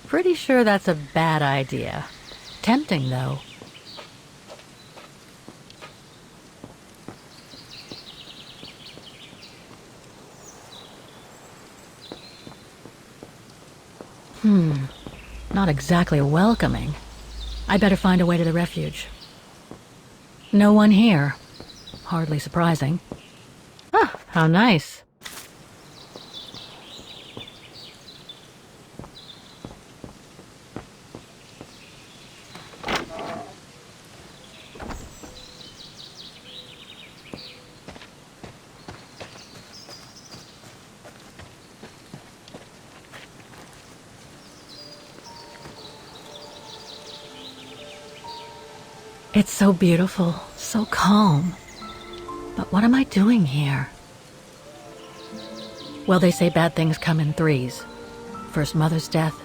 Pretty sure that's a bad idea. Tempting, though. Not exactly welcoming. I'd better find a way to the refuge. No one here. Hardly surprising. Ah, how nice. It's so beautiful, so calm. But what am I doing here? Well, they say bad things come in threes. First Mother's death,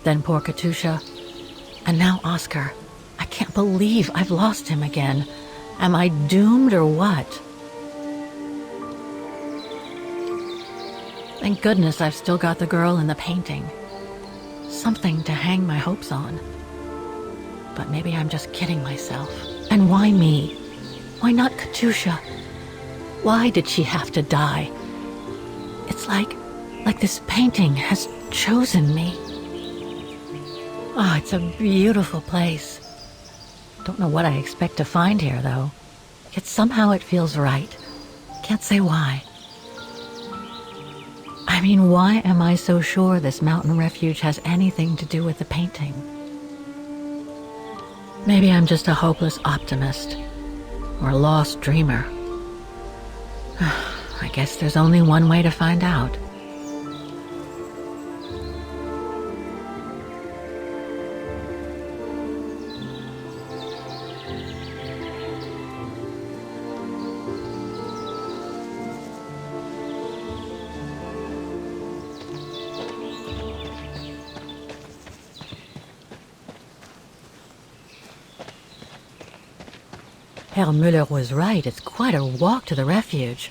then poor Katusha, and now Oscar. I can't believe I've lost him again. Am I doomed or what? Thank goodness I've still got the girl in the painting. Something to hang my hopes on. But maybe I'm just kidding myself. And why me? Why not Katusha? Why did she have to die? It's like this painting has chosen me. Oh, it's a beautiful place. Don't know what I expect to find here, though. Yet somehow it feels right. Can't say why. I mean, why am I so sure this mountain refuge has anything to do with the painting? Maybe I'm just a hopeless optimist, or a lost dreamer. I guess there's only one way to find out. Herr Müller was right. It's quite a walk to the refuge.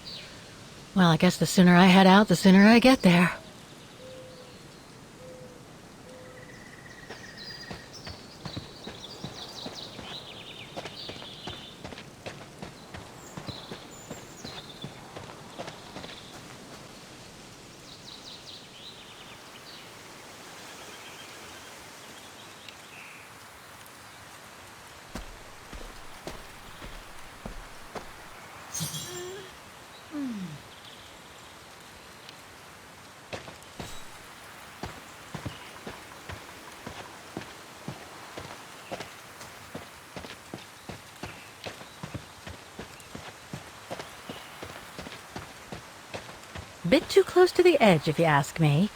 Well, I guess the sooner I head out, the sooner I get there. Bit too close to the edge, if you ask me.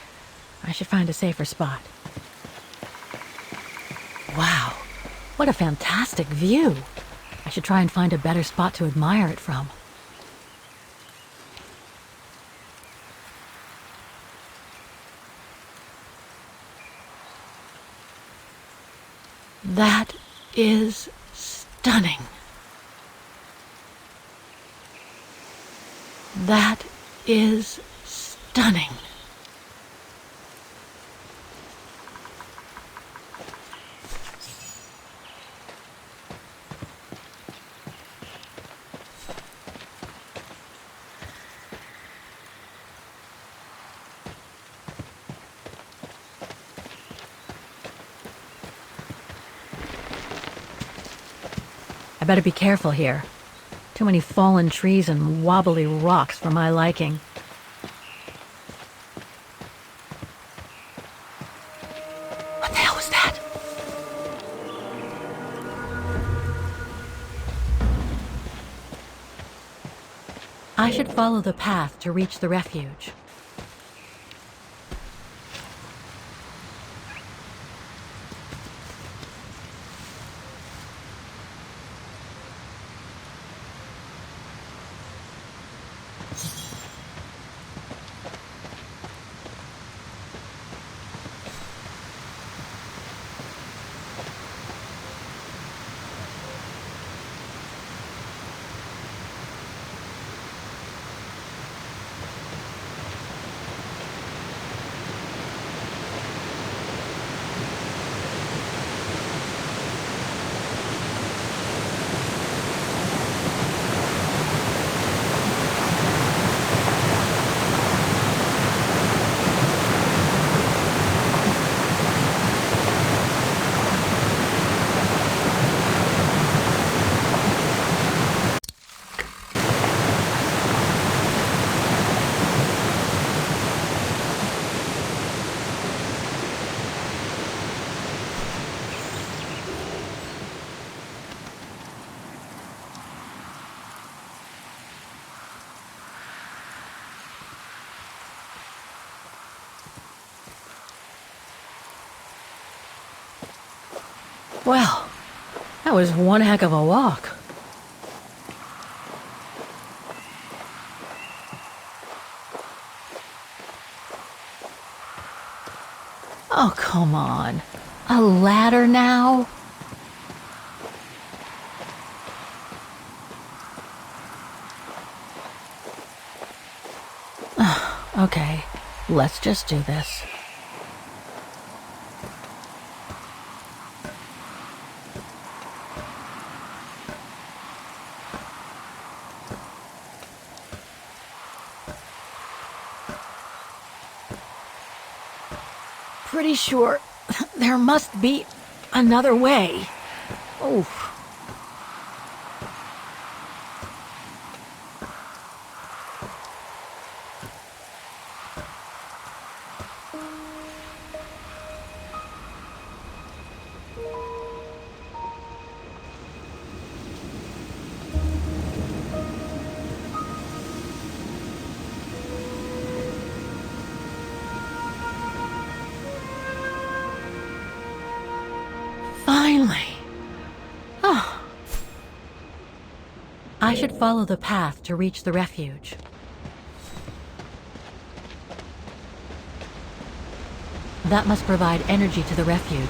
I should find a safer spot. Wow, what a fantastic view. I should try and find a better spot to admire it from. That is stunning. That is stunning. I better be careful here. Too many fallen trees and wobbly rocks for my liking. What the hell was that? I should follow the path to reach the refuge. Well, that was one heck of a walk. Oh, come on. A ladder now? Okay, let's just do this. Pretty sure there must be another way. Oh. Finally. Oh. I should follow the path to reach the refuge. That must provide energy to the refuge.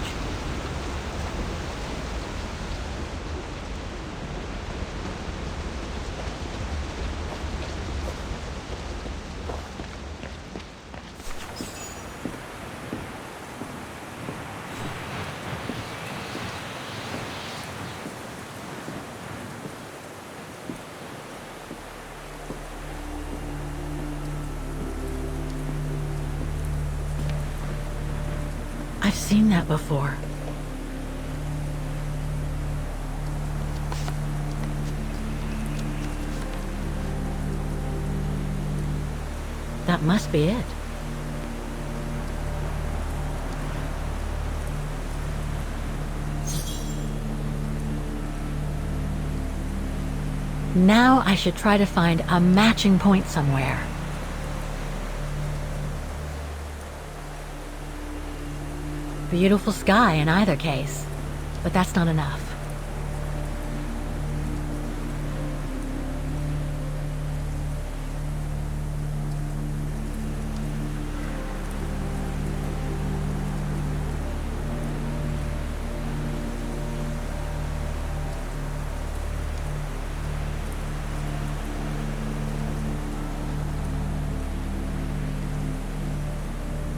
I've seen that before. That must be it. Now I should try to find a matching point somewhere. Beautiful sky in either case, but that's not enough.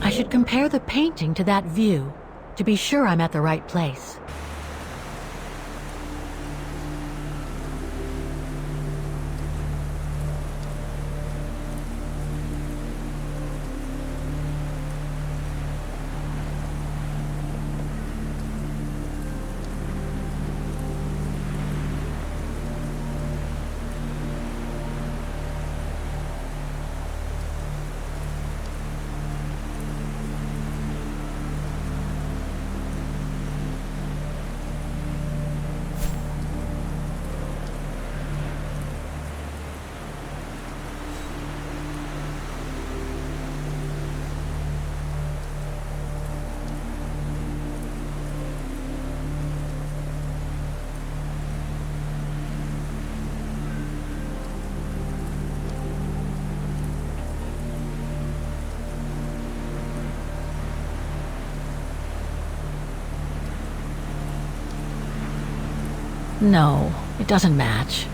I should compare the painting to that view to be sure I'm at the right place. No, it doesn't match.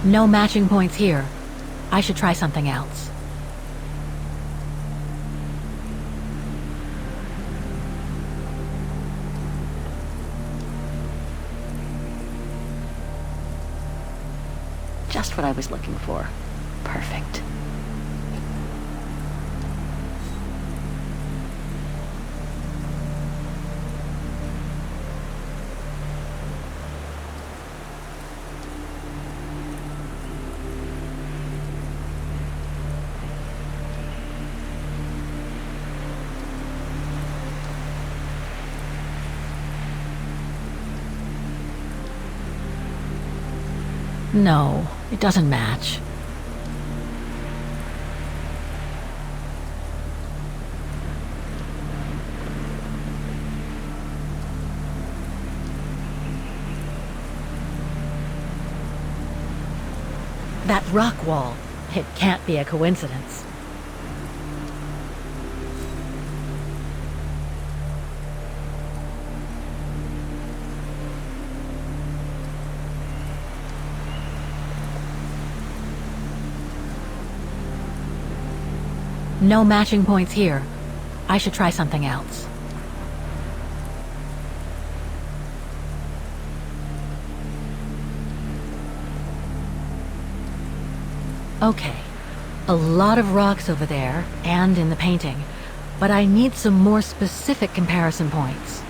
No matching points here. I should try something else. Just what I was looking for. Perfect. No, it doesn't match. That rock wall. It can't be a coincidence. No matching points here. I should try something else. Okay. A lot of rocks over there, and in the painting. But I need some more specific comparison points.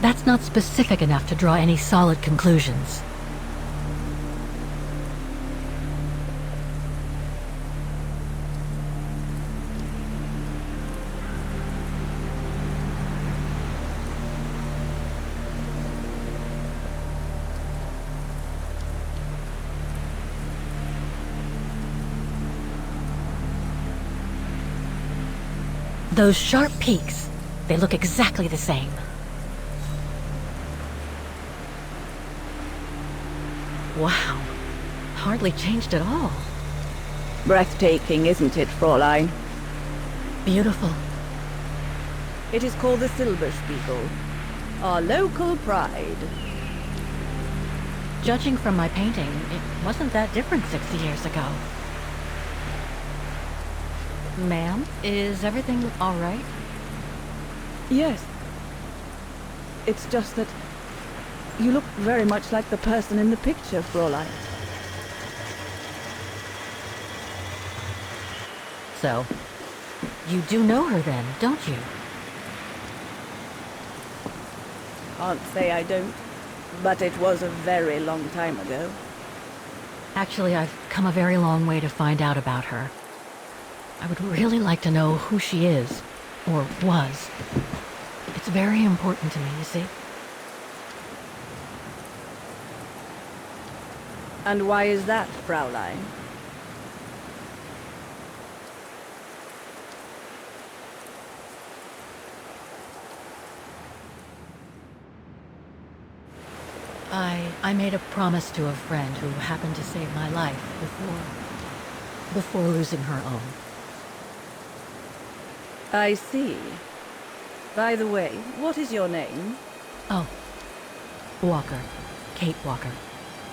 That's not specific enough to draw any solid conclusions. Those sharp peaks, they look exactly the same. Wow, hardly changed at all. Breathtaking, isn't it, Fräulein? Beautiful. It is called the Silberspiegel, our local pride. Judging from my painting, it wasn't that different 60 years ago. Ma'am, is everything all right? Yes. It's just that you look very much like the person in the picture, Fräulein. So, you do know her then, don't you? Can't say I don't, but it was a very long time ago. Actually, I've come a very long way to find out about her. I would really like to know who she is, or was. It's very important to me, you see. And why is that, Fräulein? I made a promise to a friend who happened to save my life before losing her own. I see. By the way, what is your name? Oh, Walker. Kate Walker.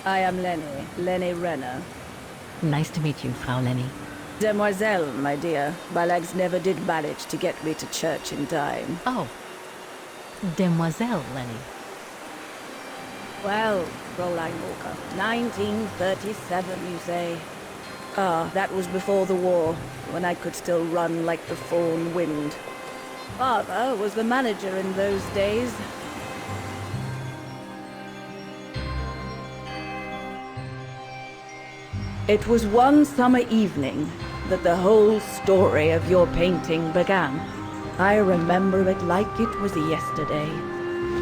I am Lenny Renner. Nice to meet you, Frau Lenny. Demoiselle, my dear. My legs never did manage to get me to church in time. Oh, Demoiselle Lenny. Well, Fräulein Walker, 1937, you say? Ah, that was before the war, when I could still run like the fawn wind. Father was the manager in those days. It was one summer evening that the whole story of your painting began. I remember it like it was yesterday.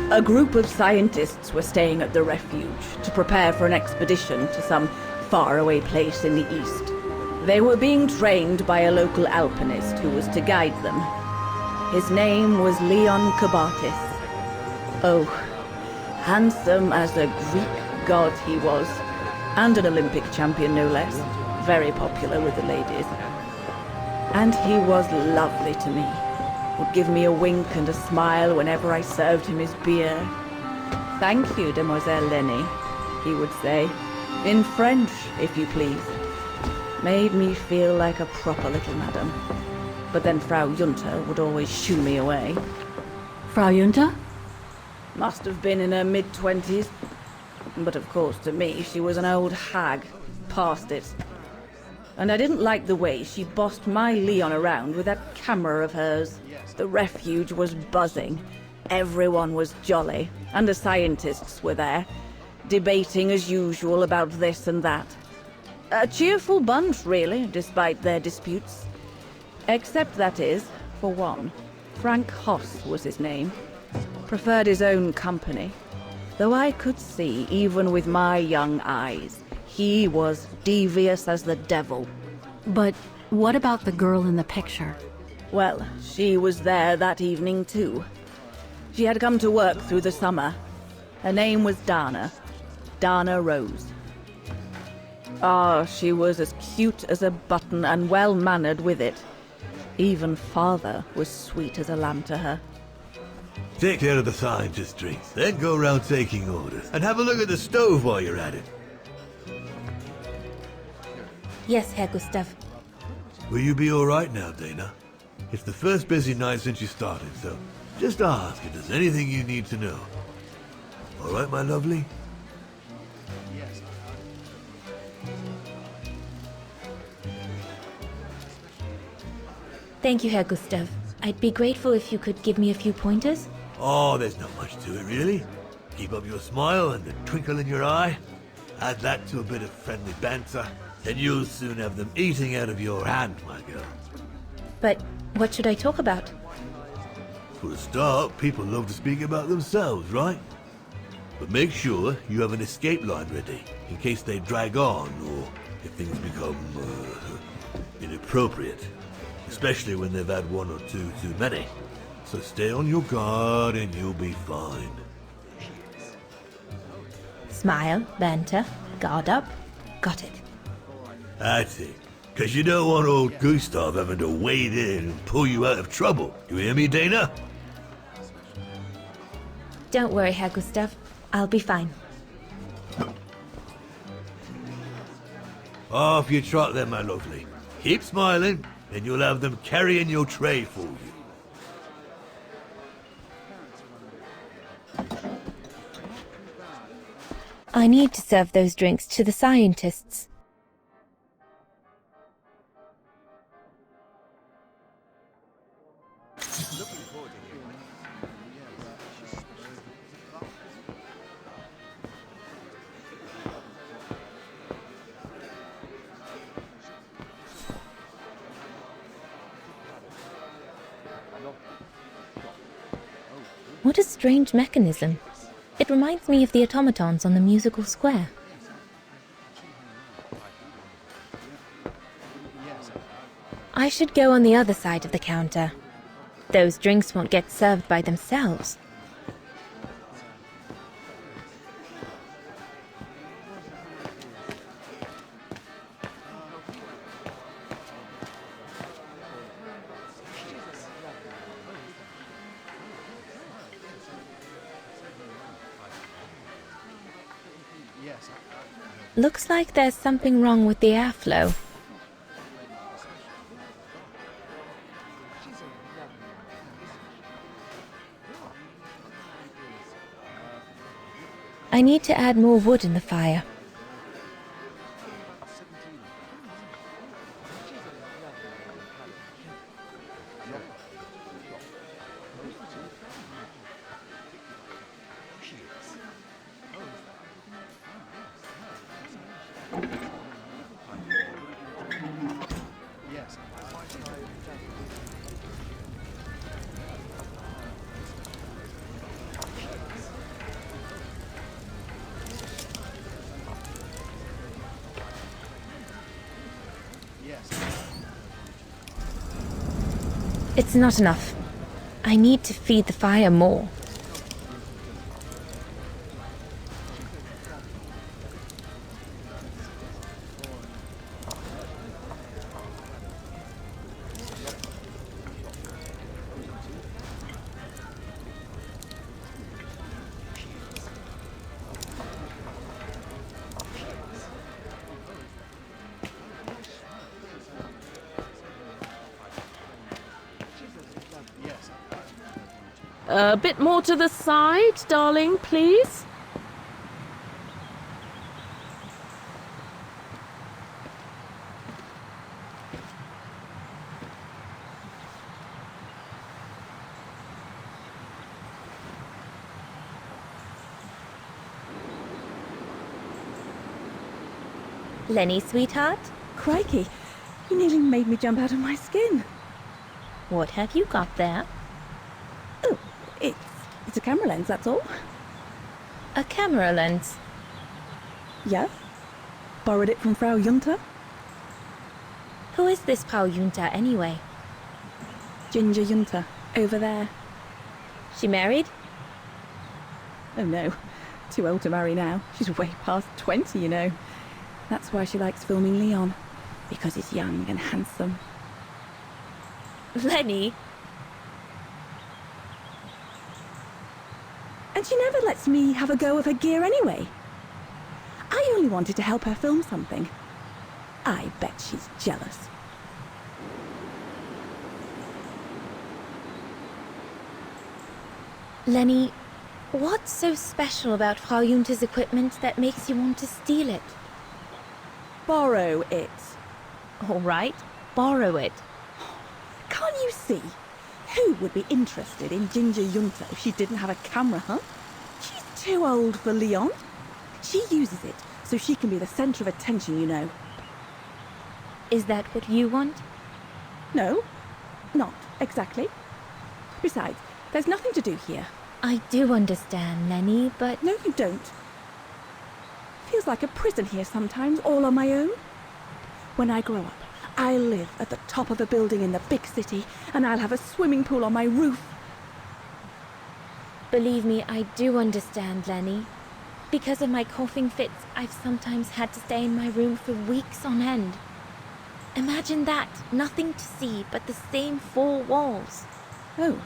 A group of scientists were staying at the refuge to prepare for an expedition to some faraway place in the east. They were being trained by a local alpinist who was to guide them. His name was Leon Kabatis. Oh, handsome as a Greek god he was, and an Olympic champion no less, very popular with the ladies. And he was lovely to me, would give me a wink and a smile whenever I served him his beer. "Thank you, Demoiselle Lenny," he would say, in French, if you please. Made me feel like a proper little madam. But then Frau Junta would always shoo me away. Frau Junta? Must have been in her mid-20s. But of course, to me, she was an old hag, past it. And I didn't like the way she bossed my Leon around with that camera of hers. The refuge was buzzing. Everyone was jolly, and the scientists were there, debating as usual about this and that. A cheerful bunch, really, despite their disputes. Except, that is, for one. Frank Hoss was his name. Preferred his own company. Though I could see, even with my young eyes, he was devious as the devil. But what about the girl in the picture? Well, she was there that evening too. She had come to work through the summer. Her name was Dana. Dana Rose. Ah, she was as cute as a button and well-mannered with it. Even father was sweet as a lamb to her. Take care of the scientist drinks, then go around taking orders. And have a look at the stove while you're at it. Yes, Herr Gustav. Will you be alright now, Dana? It's the first busy night since you started, so just ask if there's anything you need to know. Alright, my lovely? Thank you, Herr Gustav. I'd be grateful if you could give me a few pointers. Oh, there's not much to it, really. Keep up your smile and the twinkle in your eye. Add that to a bit of friendly banter, and you'll soon have them eating out of your hand, my girl. But what should I talk about? For a start, people love to speak about themselves, right? But make sure you have an escape line ready, in case they drag on, or if things become, inappropriate. Especially when they've had one or two too many. So stay on your guard and you'll be fine. Smile, banter, guard up. Got it. That's it. Because you don't want old Gustav having to wade in and pull you out of trouble. You hear me, Dana? Don't worry, Herr Gustav. I'll be fine. Off you trot then, my lovely. Keep smiling, and you'll have them carrying your tray for you. I need to serve those drinks to the scientists. What a strange mechanism. It reminds me of the automatons on the musical square. I should go on the other side of the counter. Those drinks won't get served by themselves. Looks like there's something wrong with the airflow. I need to add more wood in the fire. It's not enough. I need to feed the fire more. A bit more to the side, darling, please. Lenny, sweetheart, Crikey, you nearly made me jump out of my skin. what have you got there? Oh, it's a camera lens, that's all. A camera lens. Yes? Borrowed it from Frau Junta? Who is this Frau Junta anyway? Ginger Junta, over there. She married? Oh no, too old to marry now. She's way past 20, you know. That's why she likes filming Leon, because he's young and handsome. Lenny, And she never lets me have a go of her gear anyway. I only wanted to help her film something. I bet she's jealous. Lenny, what's so special about Frau Junta's equipment that makes you want to steal it? Borrow it. All right, borrow it. Can't you see? Who would be interested in Ginger Junta if she didn't have a camera, huh? She's too old for Leon. She uses it so she can be the centre of attention, you know. Is that what you want? No, not exactly. Besides, there's nothing to do here. I do understand, Lenny, but No, you don't. Feels like a prison here sometimes, all on my own. When I grow up, I'll live at the top of a building in the big city, and I'll have a swimming pool on my roof. believe me, I do understand, Lenny. Because of my coughing fits, I've sometimes had to stay in my room for weeks on end. Imagine that, nothing to see but the same four walls. Oh,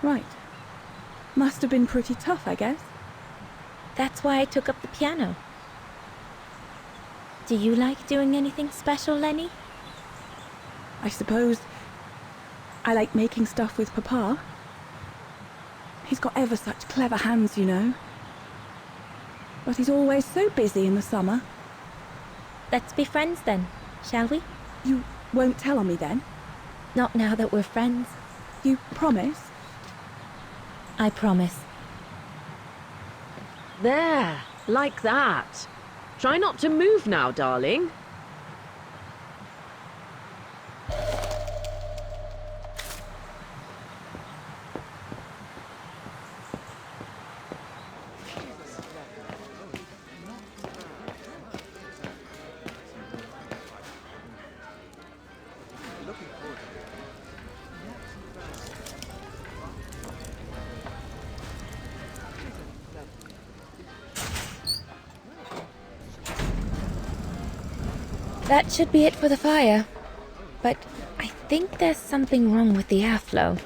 right. Must have been pretty tough, I guess. That's why I took up the piano. Do you like doing anything special, Lenny? I suppose I like making stuff with Papa. He's got ever such clever hands, you know. But he's always so busy in the summer. Let's be friends then, shall we? You won't tell on me then? Not now that we're friends. You promise? I promise. There, like that. Try not to move now, darling. That should be it for the fire. But I think there's something wrong with the airflow.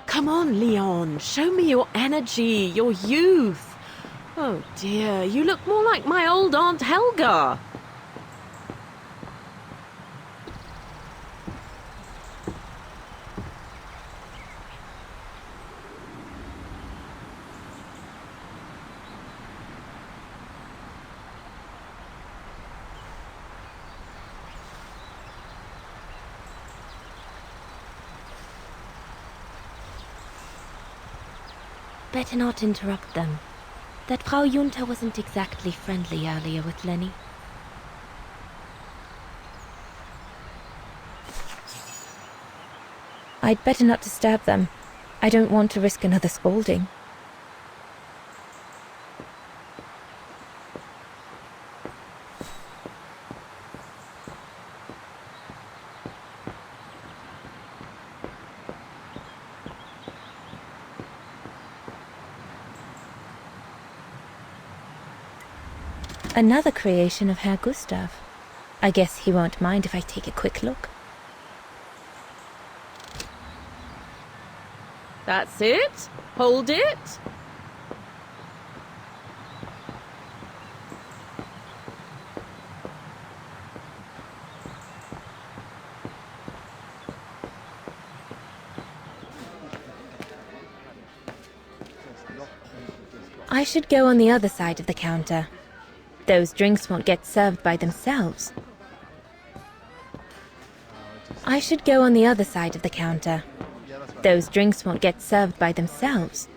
Come on, Leon. Show me your energy, your youth. Oh dear, you look more like my old Aunt Helga. Better not interrupt them. That Frau Junta wasn't exactly friendly earlier with Lenny. I'd better not disturb them. I don't want to risk another scolding. Another creation of Herr Gustav. I guess he won't mind if I take a quick look. That's it. Hold it. I should go on the other side of the counter. Those drinks won't get served by themselves. I should go on the other side of the counter. Those drinks won't get served by themselves.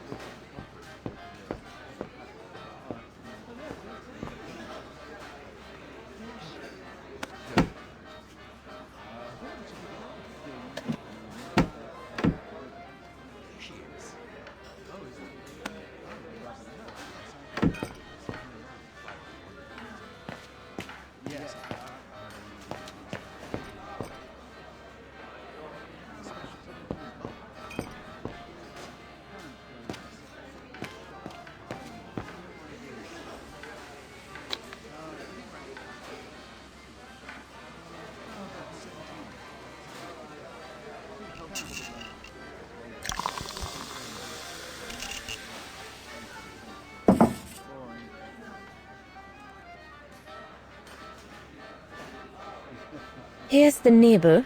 Here's the neighbor.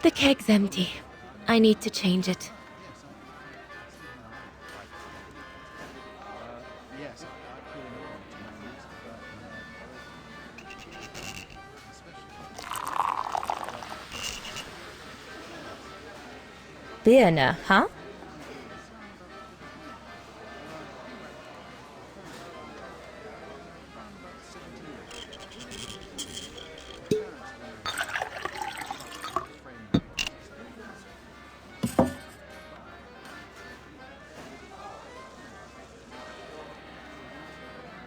The keg's empty. I need to change it. Birne, huh?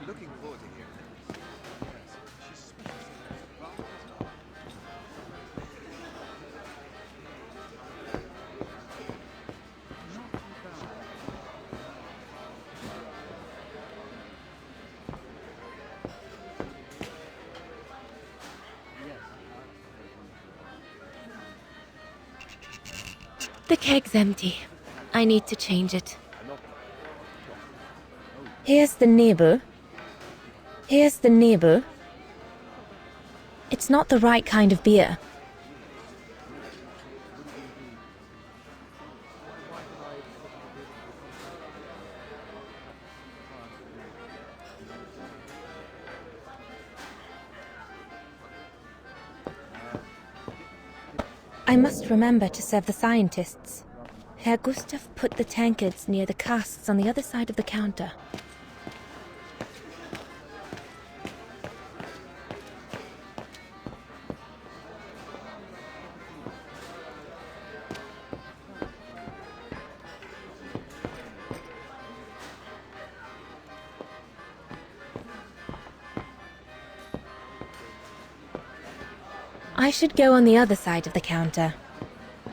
Looking forward to hearing it. The keg's empty. I need to change it. Here's the neighbor. Here's the neighbor. It's not the right kind of beer. I must remember to serve the scientists. Herr Gustav put the tankards near the casks on the other side of the counter. I should go on the other side of the counter.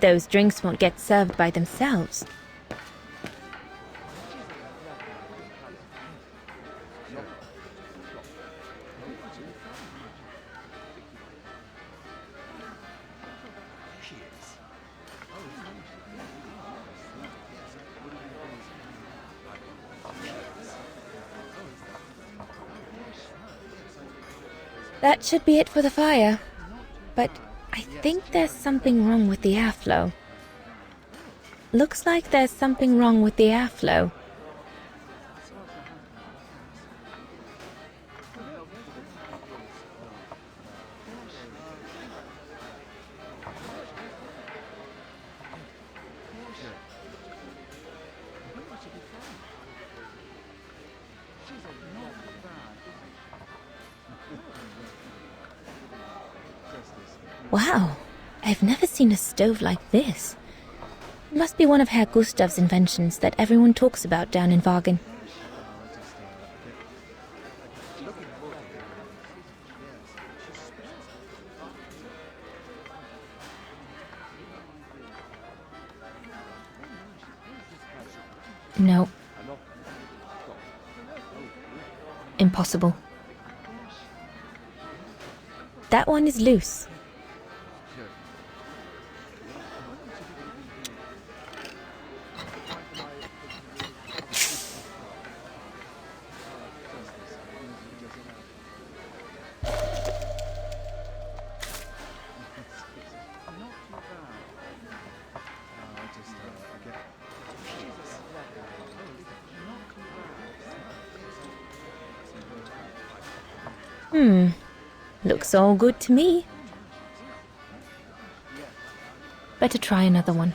Those drinks won't get served by themselves. That should be it for the fire. But I think there's something wrong with the airflow. Looks like there's something wrong with the airflow. Wow, I've never seen a stove like this. It must be one of Herr Gustav's inventions that everyone talks about down in Wagen. No. Impossible. That one is loose. Looks all good to me. Better try another one.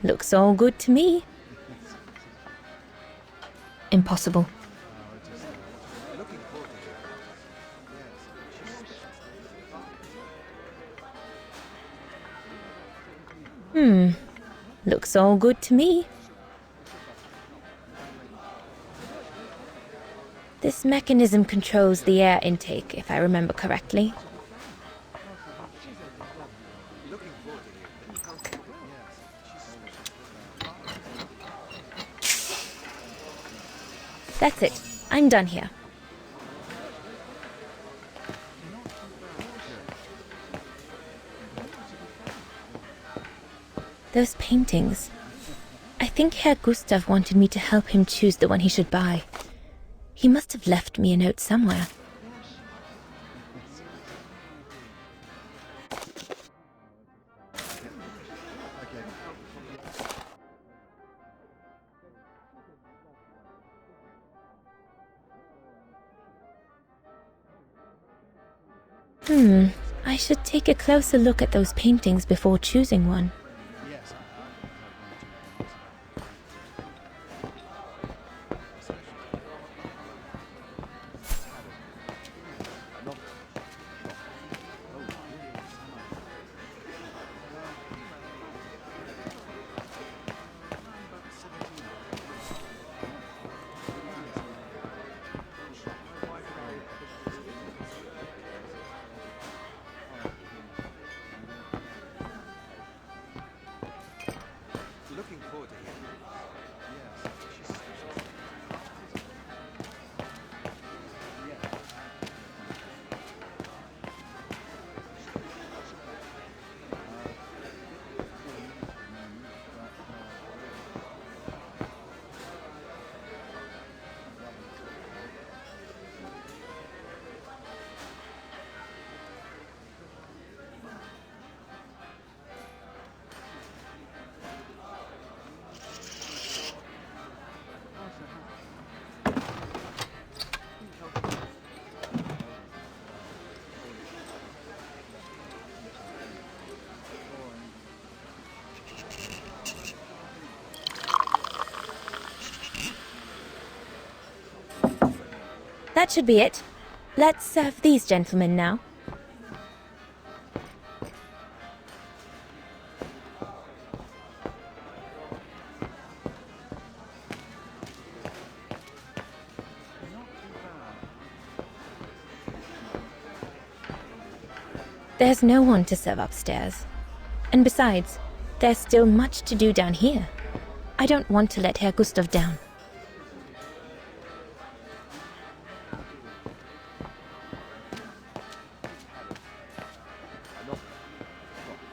Looks all good to me. Impossible. Looks all good to me. This mechanism controls the air intake, if I remember correctly. That's it. I'm done here. Those paintings. I think Herr Gustav wanted me to help him choose the one he should buy. He must have left me a note somewhere. I should take a closer look at those paintings before choosing one. Looking forward to hearing. That should be it. Let's serve these gentlemen now. There's no one to serve upstairs. And besides, there's still much to do down here. I don't want to let Herr Gustav down.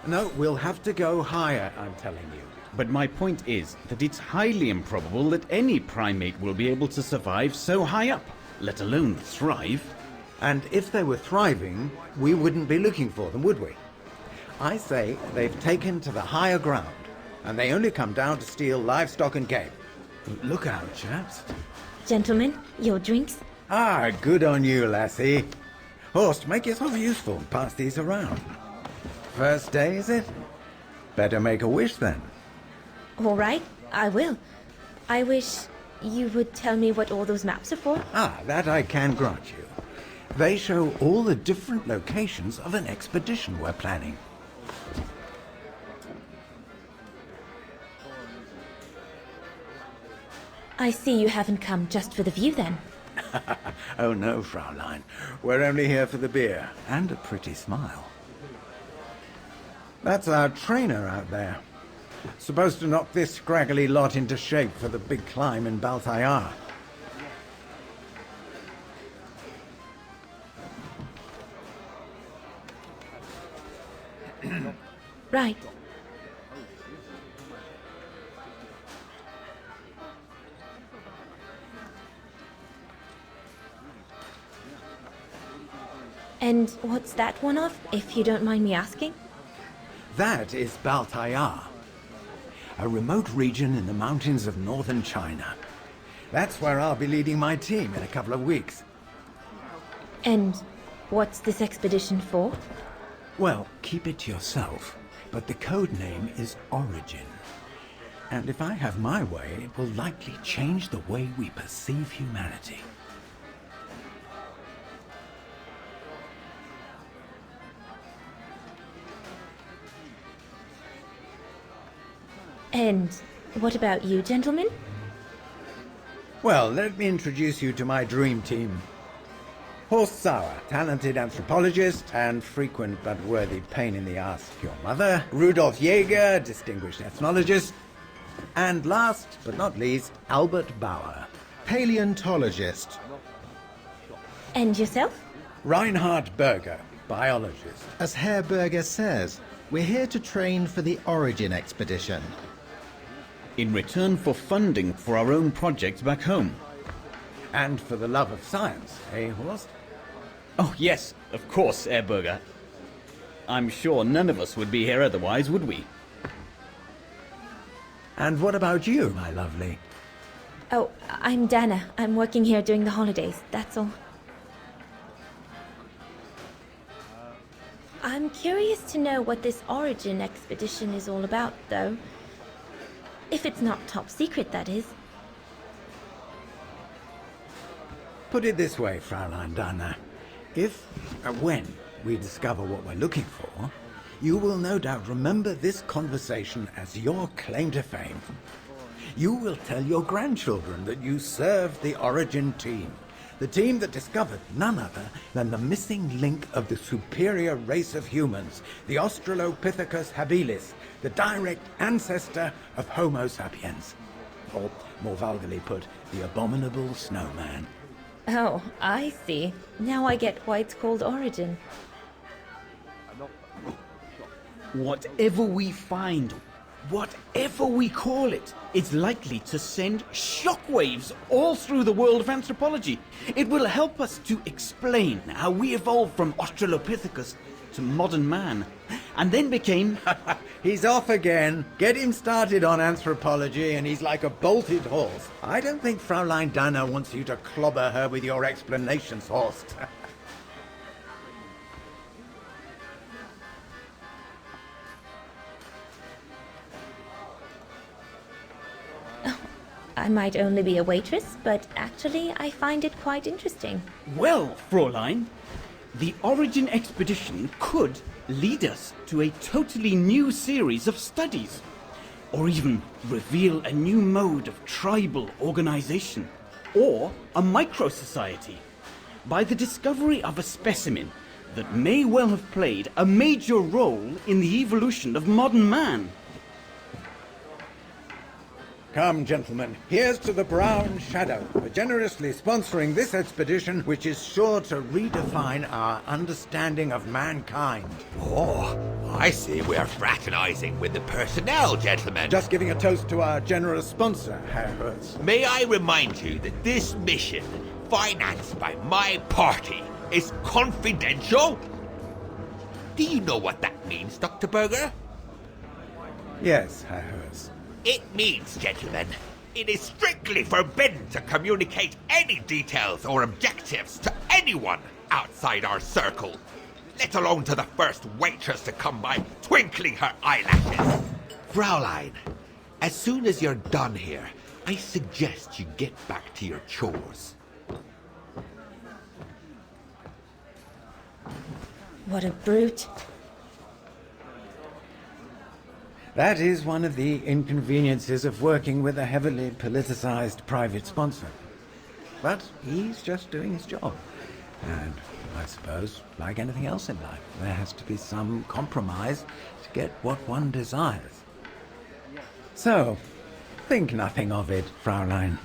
No, we'll have to go higher, I'm telling you. But my point is that it's highly improbable that any primate will be able to survive so high up, let alone thrive. And if they were thriving, we wouldn't be looking for them, would we? I say they've taken to the higher ground, and they only come down to steal livestock and game. Look out, chaps. Gentlemen, your drinks? Ah, good on you, lassie. Horst, make yourself useful and pass these around. First day, is it? Better make a wish then. All right, I will. I wish you would tell me what all those maps are for. Ah, that I can grant you. They show all the different locations of an expedition we're planning. I see you haven't come just for the view then. Oh no, Fraulein. We're only here for the beer and a pretty smile. That's our trainer out there. Supposed to knock this scraggly lot into shape for the big climb in Balthayar. Right. And what's that one of, if you don't mind me asking? That is Baltayar, a remote region in the mountains of northern China. That's where I'll be leading my team in a couple of weeks. And what's this expedition for? Well, keep it to yourself, but the code name is Origin. And if I have my way, it will likely change the way we perceive humanity. And what about you, gentlemen? Well, let me introduce you to my dream team. Horst Sauer, talented anthropologist and frequent but worthy pain in the ass of your mother. Rudolf Jäger, distinguished ethnologist. And last but not least, Albert Bauer, Paleontologist. And yourself? Reinhard Berger, biologist. As Herr Berger says, we're here to train for the Origin expedition. In return for funding for our own project back home. And for the love of science, eh, Horst? Oh, yes, of course, Herr Berger. I'm sure none of us would be here otherwise, would we? And what about you, my lovely? Oh, I'm Dana. I'm working here during the holidays, that's all. I'm curious to know what this Origin expedition is all about, though. If it's not top secret, that is. Put it this way, Fraulein Dana. If, when, we discover what we're looking for, you will no doubt remember this conversation as your claim to fame. You will tell your grandchildren that you served the Origin team, the team that discovered none other than the missing link of the superior race of humans, the Australopithecus habilis, the direct ancestor of Homo sapiens. Or, more vulgarly put, the abominable snowman. Oh, I see. Now I get why it's called Origin. Whatever we find, whatever we call it, it's likely to send shockwaves all through the world of anthropology. It will help us to explain how we evolved from Australopithecus to modern man, and then became... He's off again. Get him started on anthropology and he's like a bolted horse. I don't think Fraulein Dana wants you to clobber her with your explanations, Horst. I might only be a waitress, but actually I find it quite interesting. Well, Fräulein, the Origin expedition could lead us to a totally new series of studies, or even reveal a new mode of tribal organization, or a micro-society, by the discovery of a specimen that may well have played a major role in the evolution of modern man. Come, gentlemen, here's to the Brown Shadow for generously sponsoring this expedition, which is sure to redefine our understanding of mankind. Oh, I see we're fraternizing with the personnel, gentlemen. Just giving a toast to our generous sponsor, Herr Hertz. May I remind you that this mission, financed by my party, is confidential? Do you know what that means, Dr. Berger? Yes, Herr Hertz. It means, gentlemen, it is strictly forbidden to communicate any details or objectives to anyone outside our circle, let alone to the first waitress to come by twinkling her eyelashes. Fraulein, as soon as you're done here, I suggest you get back to your chores. What a brute. That is one of the inconveniences of working with a heavily politicized private sponsor. But he's just doing his job. And I suppose, like anything else in life, there has to be some compromise to get what one desires. So, think nothing of it, Fraulein.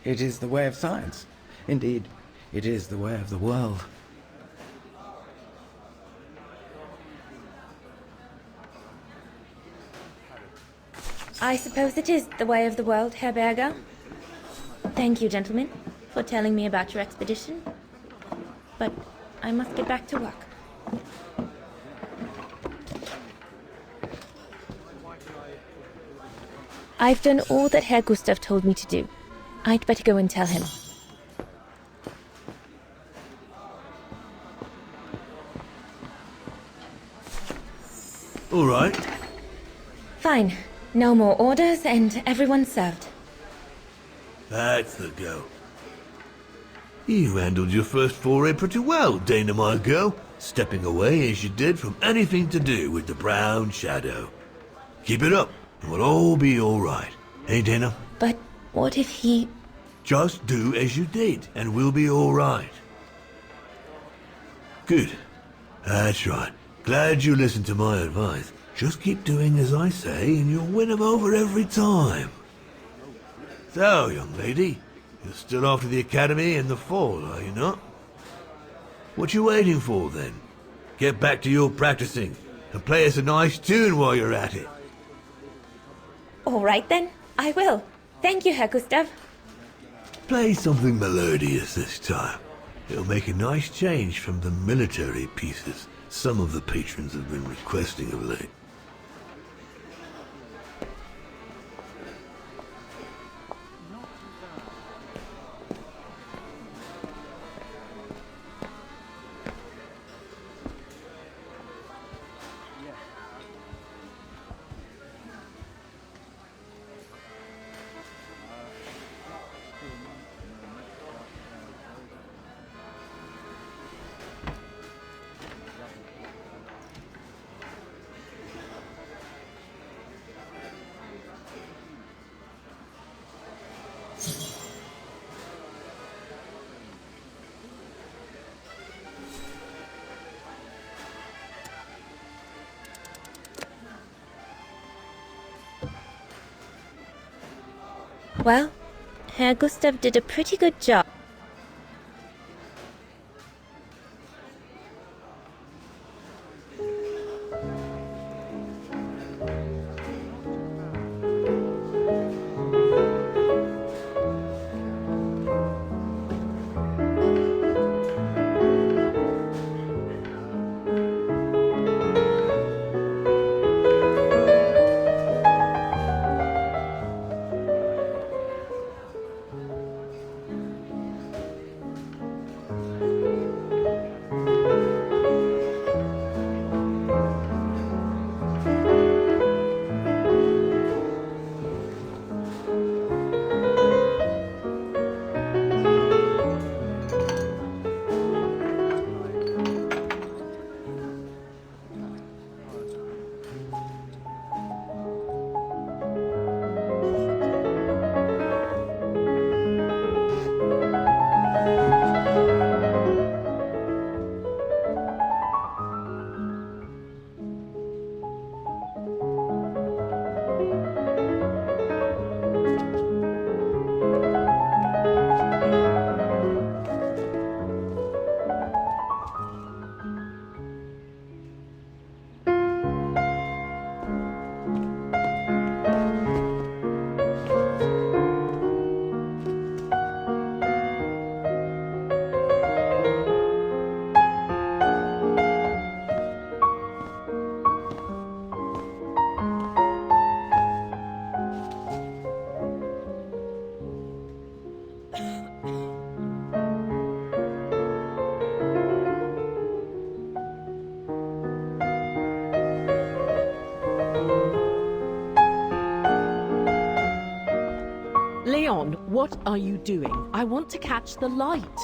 It is the way of science. Indeed, it is the way of the world. I suppose it is the way of the world, Herr Berger. Thank you, gentlemen, for telling me about your expedition. But I must get back to work. I've done all that Herr Gustav told me to do. I'd better go and tell him. All right. Fine. No more orders and everyone's served. That's the go. You handled your first foray pretty well, Dana, my girl, stepping away as you did from anything to do with the Brown Shadow. Keep it up, and we'll all be all right. Hey, Dana? But what if he... Just do as you did, and we'll be all right. Good. That's right. Glad you listened to my advice. Just keep doing as I say, and you'll win 'em over every time. So, young lady, you're still off to the academy in the fall, are you not? What you waiting for, then? Get back to your practicing, and play us a nice tune while you're at it. All right then, I will. Thank you, Herr Gustav. Play something melodious this time. It'll make a nice change from the military pieces some of the patrons have been requesting of late. Well, Herr Gustav did a pretty good job. Leon, what are you doing? I want to catch the light.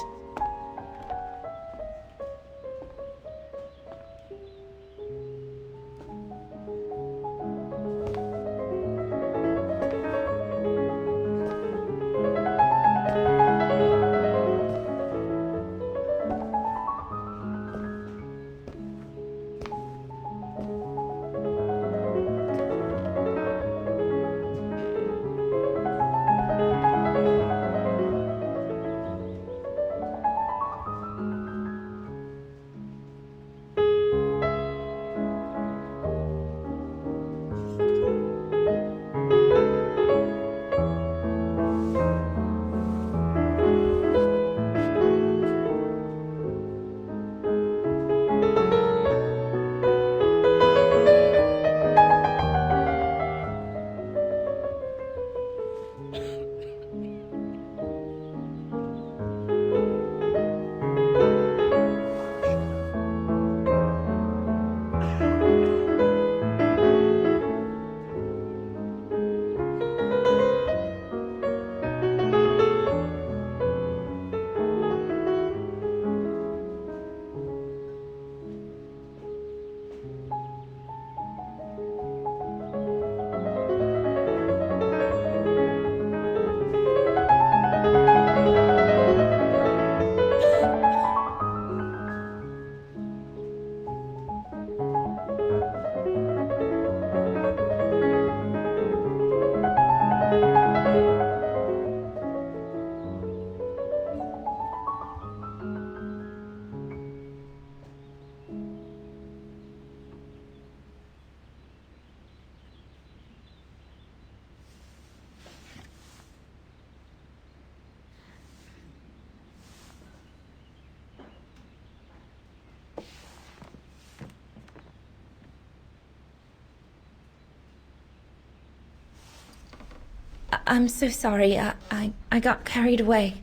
I'm so sorry. I got carried away.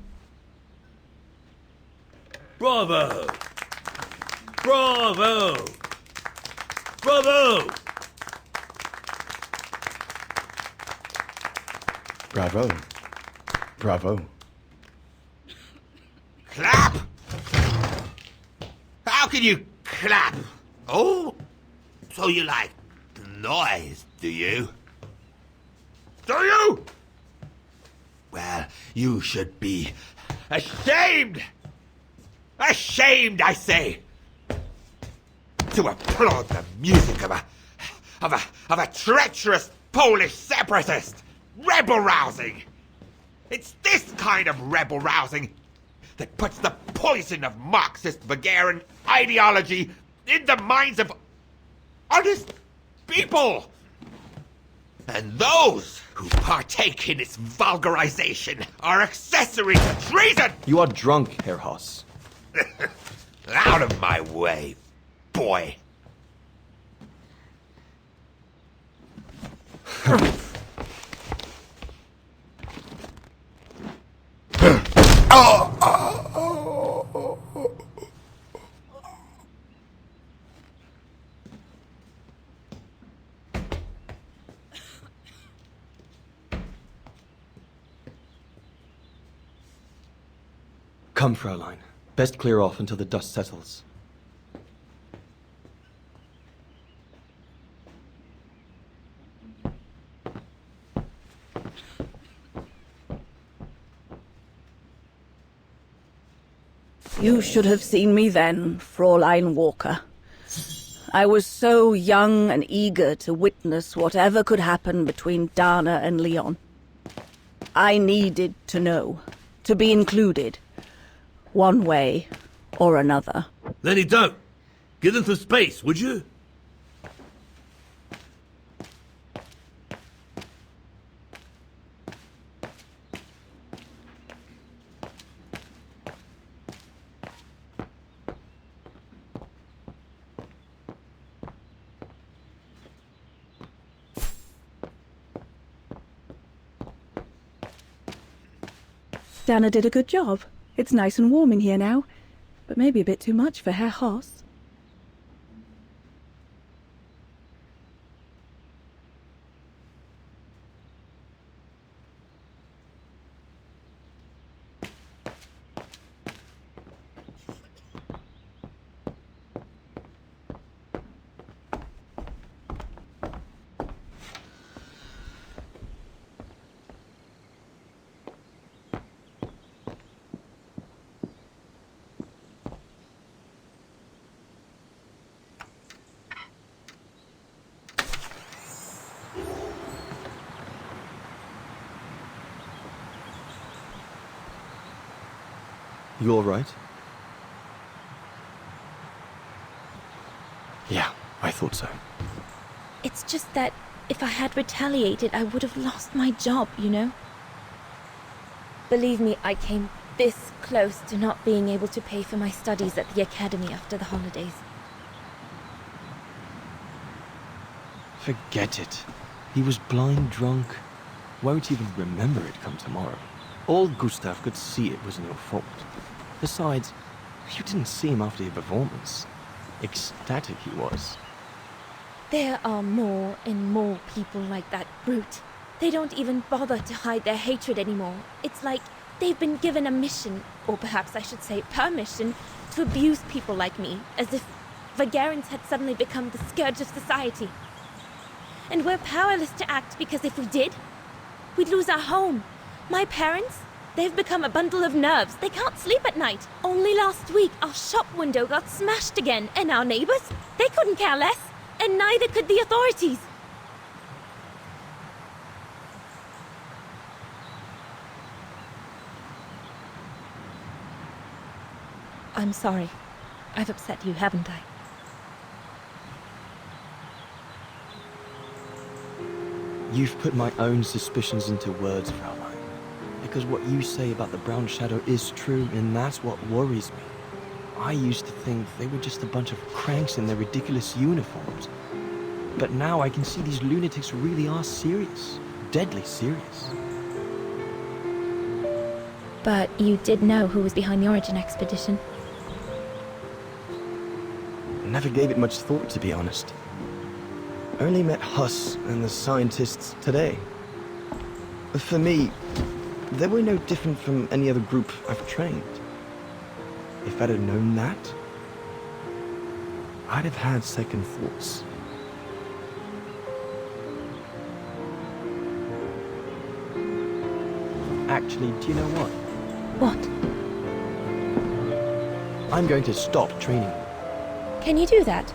Bravo! Bravo! Bravo! Bravo. Bravo. Clap! How can you clap? Oh, so you like the noise, do you? Do you? Well, you should be ashamed! Ashamed, I say! To applaud the music of a treacherous Polish separatist! Rebel-rousing! It's this kind of rebel-rousing that puts the poison of Marxist Bulgarian ideology in the minds of honest people! And those who partake in its vulgarization are accessories to treason! You are drunk, Herr Haas. Out of my way, boy. Come, Fraulein. Best clear off until the dust settles. You should have seen me then, Fräulein Walker. I was so young and eager to witness whatever could happen between Dana and Leon. I needed to know, to be included, one way or another. Lenny, don't! Give them some space, would you? Dana did a good job. It's nice and warm in here now, but maybe a bit too much for Herr Haas. You all right? Yeah, I thought so. It's just that if I had retaliated, I would have lost my job, you know? Believe me, I came this close to not being able to pay for my studies at the academy after the holidays. Forget it. He was blind drunk. Won't even remember it come tomorrow. All Gustav could see it was no fault. Besides, you didn't see him after your performance. Ecstatic he was. There are more and more people like that brute. They don't even bother to hide their hatred anymore. It's like they've been given a mission, or perhaps I should say permission, to abuse people like me, as if Vagarans had suddenly become the scourge of society. And we're powerless to act because if we did, we'd lose our home. My parents, they've become a bundle of nerves. They can't sleep at night. Only last week, our shop window got smashed again, and our neighbors, they couldn't care less, and neither could the authorities. I'm sorry. I've upset you, haven't I? You've put my own suspicions into words, Fraulein. Because what you say about the Brown Shadow is true, and that's what worries me. I used to think they were just a bunch of cranks in their ridiculous uniforms. But now I can see these lunatics really are serious. Deadly serious. But you did know who was behind the Origin expedition. Never gave it much thought, to be honest. Only met Huss and the scientists today. For me, they were no different from any other group I've trained. If I'd have known that, I'd have had second thoughts. Actually, do you know what? What? I'm going to stop training. Can you do that?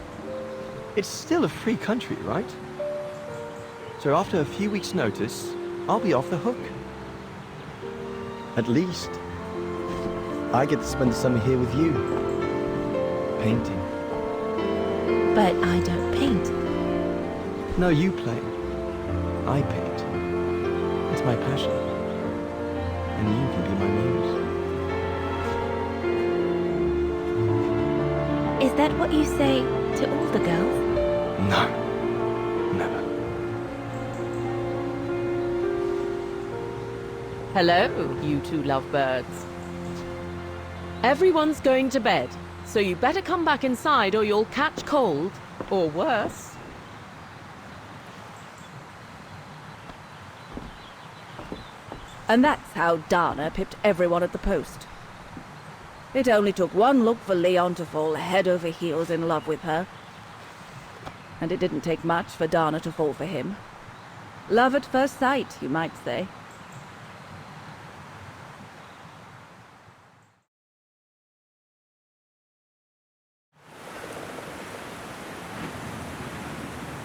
It's still a free country, right? So after a few weeks' notice, I'll be off the hook. At least, I get to spend the summer here with you, painting. But I don't paint. No, you play. I paint. It's my passion. And you can be my muse. Is that what you say to all the girls? No, never. Hello, you two lovebirds. Everyone's going to bed, so you better come back inside or you'll catch cold, or worse. And that's how Dana pipped everyone at the post. It only took one look for Leon to fall head over heels in love with her. And it didn't take much for Dana to fall for him. Love at first sight, you might say.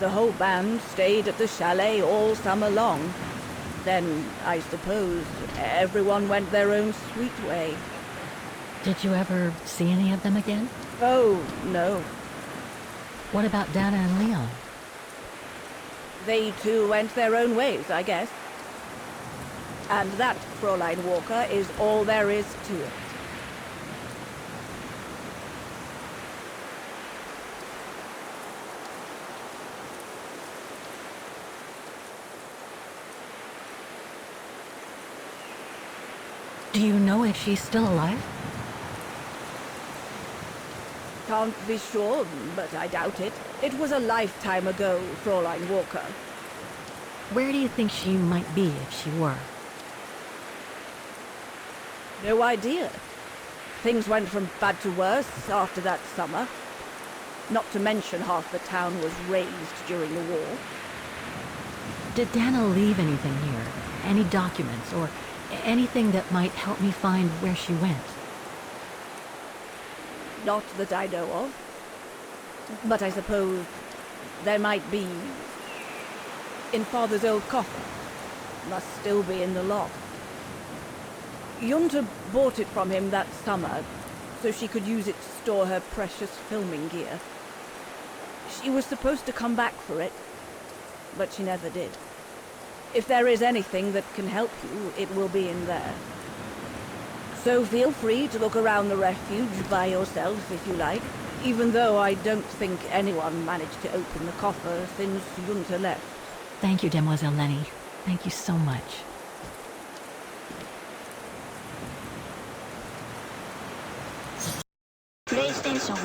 The whole band stayed at the chalet all summer long. Then, I suppose, everyone went their own sweet way. Did you ever see any of them again? Oh, no. What about Dana and Leon? They too went their own ways, I guess. And that, Fräulein Walker, is all there is to it. Do you know if she's still alive? Can't be sure, but I doubt it. It was a lifetime ago, Fräulein Walker. Where do you think she might be if she were? No idea. Things went from bad to worse after that summer. Not to mention half the town was razed during the war. Did Dana leave anything here? Any documents or anything that might help me find where she went? Not that I know of. But I suppose there might be in Father's old coffer. Must still be in the loft. Junta bought it from him that summer, so she could use it to store her precious filming gear. She was supposed to come back for it, but she never did. If there is anything that can help you, it will be in there. So feel free to look around the refuge by yourself if you like, even though I don't think anyone managed to open the coffer since Junta left. Thank you, Demoiselle Lenny. Thank you so much. PlayStation